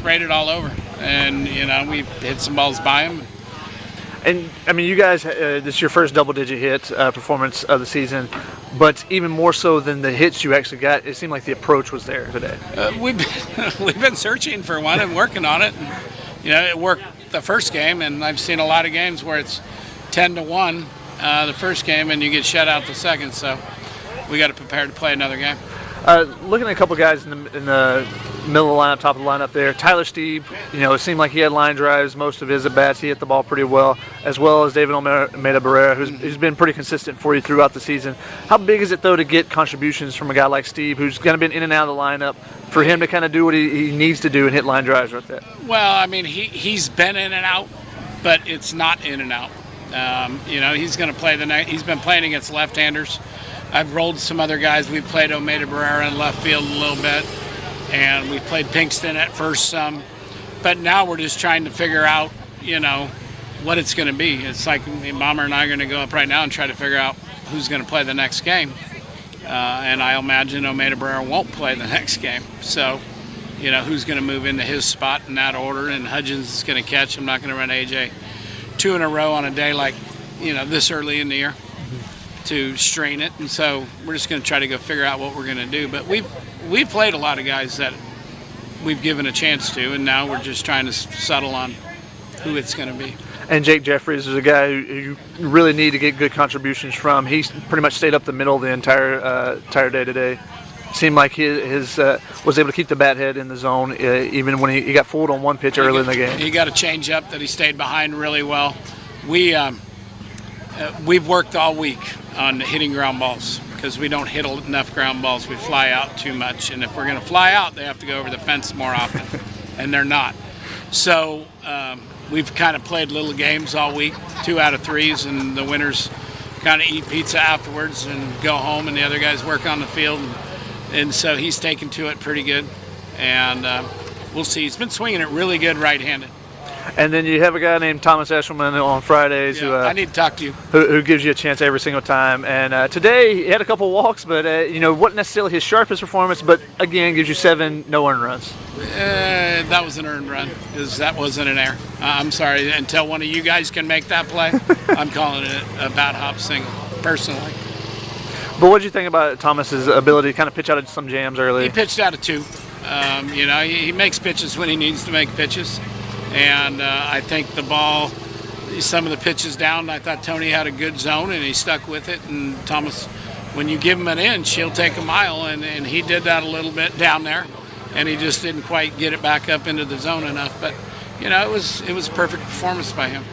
sprayed it all over. And, we hit some balls by him. And, I mean, you guys, this is your first double-digit hit performance of the season, but even more so than the hits you actually got, it seemed like the approach was there today. We've been searching for one and working on it. And, it worked the first game, and I've seen a lot of games where it's 10-1 the first game, and you get shut out the second. So we got to prepare to play another game. Looking at a couple guys in the middle of the lineup, top of the lineup there, Tyler Steeb, it seemed like he had line drives most of his at-bats. He hit the ball pretty well, as well as David Almeida Barrera, who's been pretty consistent for you throughout the season. How big is it, though, to get contributions from a guy like Steeb, who's kind of been in and out of the lineup, for him to kind of do what he needs to do and hit line drives right there? Well, I mean, he's been in and out, but it's not in and out. He's going to play the night. He's been playing against left-handers. I've rolled some other guys. We've played Almeida Barrera in left field a little bit, and we played Pinkston at first some. But now we're just trying to figure out, what it's going to be. It's like Mama and I are going to go up right now and try to figure out who's going to play the next game. And I imagine Almeida Barrera won't play the next game. So, who's going to move into his spot in that order, and Hudgens is going to catch. I'm not going to run AJ 2 in a row on a day like, this early in the year to strain it. And so we're just going to try to go figure out what we're going to do. But we've played a lot of guys that we've given a chance to, and now we're just trying to settle on who it's going to be. And Jake Jeffries is a guy who you really need to get good contributions from. He pretty much stayed up the middle the entire day today. Seemed like his was able to keep the bat head in the zone even when he got fooled on one pitch early in the game. He got a change up that he stayed behind really well. We've worked all week on hitting ground balls because we don't hit enough ground balls. We fly out too much, and if we're going to fly out, they have to go over the fence more often, and they're not. So we've kind of played little games all week, 2 out of 3s, and the winners kind of eat pizza afterwards and go home, and the other guys work on the field. And so he's taken to it pretty good, and we'll see. He's been swinging it really good right-handed. And then you have a guy named Thomas Eshelman on Fridays I need to talk to you. Who gives you a chance every single time. And today he had a couple walks, but wasn't necessarily his sharpest performance, but again gives you 7 no-earned runs. That was an earned run because that wasn't an error. I'm sorry. Until one of you guys can make that play, I'm calling it a bat hop single, personally. But what did you think about Thomas's ability to kind of pitch out of some jams early? He pitched out of 2. He makes pitches when he needs to make pitches. And I think the ball, some of the pitches down, I thought Tony had a good zone, and he stuck with it. And Thomas, when you give him an inch, he'll take a mile, and he did that a little bit down there, and he just didn't quite get it back up into the zone enough. But, it was a perfect performance by him.